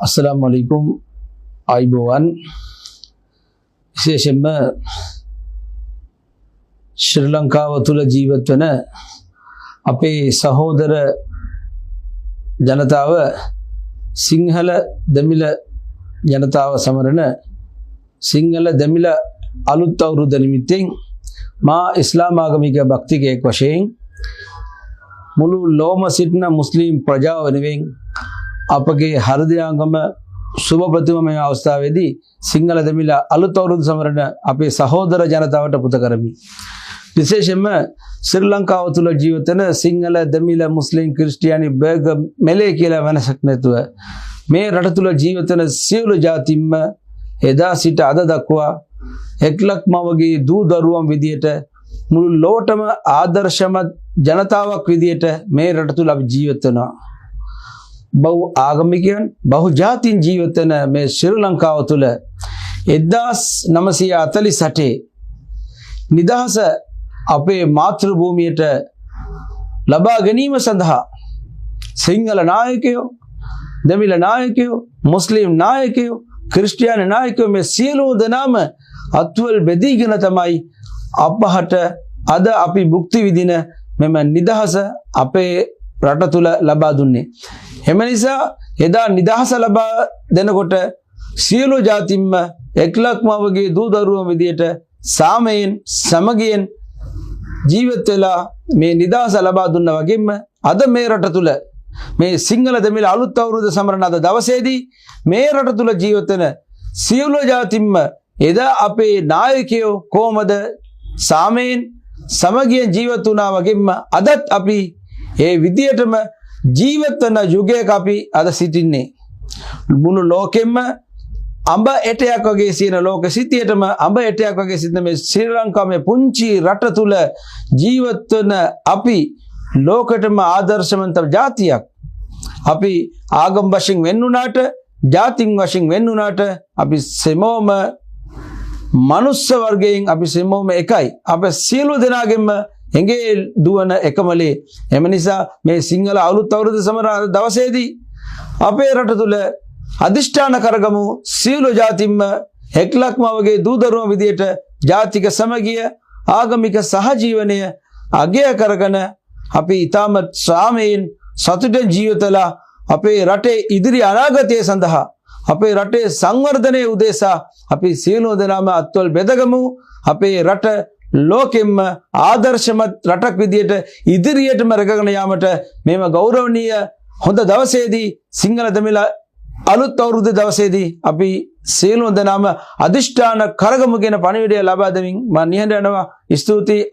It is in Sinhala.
अस्सलामुअलैकुम आइबोवन विशेषම ශ්‍රී ලංකාව තුල ජීවත් වෙන අපේ සහෝදර ජනතාව සිංහල දෙමිල ජනතාව සමරන සිංහල දෙමිල අලුත් අවුරුද්ද නිමිත්තෙන් මා ඉස්ලාම ආගමික භක්තිකයෙක් වශයෙන් මුළු ලෝම සිටින මුස්ලිම් ප්‍රජාව වෙනුවෙන් අපගේ හෘදයාංගම සුබ ප්‍රතිමමය අවස්ථාවේදී සිංහල දෙමිල අලුත් අවුරුද්ද සමරන අපේ සහෝදර ජනතාවට පුත කරමි. විශේෂයෙන්ම ශ්‍රී ලංකාව තුල ජීවත් වෙන සිංහල දෙමිල මුස්ලිම් ක්‍රිස්තියානි බර්ග මෙලේ කියලා වෙනසක් නැතුව මේ රට තුල ජීවත් වෙන සියලු ජාතින්ම එදා සිට අද දක්වා එක්ලක්ම වගේ දූ දරුවන් විදියට මුළු ලෝකටම ආදර්ශමත් ජනතාවක් විදියට මේ රට තුල අපි ජීවත් වෙනවා. බහු ආගමිකයන් බහු ජාතින් ජීවත් වෙන මේ ශ්‍රී ලංකාව තුල 1948 නිදහස අපේ මාතෘ භූමියට ලබා ගැනීම සඳහා සිංහල නායකයෝ, දෙමිල නායකයෝ, මුස්ලිම් නායකයෝ, ක්‍රිස්තියානි නායකයෝ මේ සියලු දෙනාම අත්වල බෙදීගෙන තමයි අපහට අද අපි භුක්ති විඳින මෙම නිදහස අපේ රට තුල ලබා දුන්නේ. එම නිසා එදා නිදහස ලබා දෙනකොට සියලු ජාතින්ම එක්ලක්ම වගේ දූ දරුවන් විදියට සාමයෙන් සමගියෙන් ජීවත් වෙලා මේ නිදහස ලබා දුන්නා වගේම අද මේ රට තුල මේ සිංහල දෙමිල අලුත් අවුරුද්ද සමරන අද දවසේදී මේ රට තුල ජීවත් වෙන සියලු ජාතින්ම එදා අපේ නායකයෝ කොහමද සාමයෙන් සමගියෙන් ජීවත් වුණා වගේම අදත් අපි ඒ විදියටම ජීවත් වෙන යුගයක අපි අද සිටින්නේ. මුළු ලෝකෙම අඹ ඇටයක් වගේ සිටින ලෝක සිටියටම අඹ ඇටයක් වගේ සිටින මේ ශ්‍රී ලංකාවේ පුංචි රට තුල ජීවත් වෙන අපි ලෝකෙටම ආදර්ශමන්ත ජාතියක්. අපි ආගම් වශයෙන් වෙන්නුනාට ජාතින් වශයෙන් වෙන්නුනාට අපි සෙමෝම මනුස්ස වර්ගයෙන් අපි සෙමෝම එකයි. අප සියලු දෙනාගෙම එංගේ දුවන එකමලේ. එම නිසා මේ සිංහල අලුත් අවුරුද්ද සමරන දවසේදී අපේ රට තුල අදිෂ්ඨාන කරගමු සියලු ජාතින්ම එක්ලක්ම වගේ දූ දරුවන් විදියට ජාතික සමගිය ආගමික සහජීවනය අගය කරගෙන අපි ඊටම සාමයෙන් සතුටෙන් ජීවිතලා අපේ රටේ ඉදිරි අනාගතය සඳහා අපේ රටේ සංවර්ධනයේ උදෙසා අපි සියලු දෙනාම අත්වල බෙදගමු. අපේ රට ලෝකෙම්ම ආදර්ශමත් රටක් විදියට ඉදිරියටම රැකගෙන යාමට මේම ගෞරවනීය හොඳ දවසේදී සිංහල දෙමිල අලුත් අවුරුද්ද දවසේදී අපි සියලු දෙනාම අදිෂ්ඨාන කරගමු කියන පණිවිඩය ලබා දෙමින් මම නිහඬ වෙනවා. ස්තුතියි.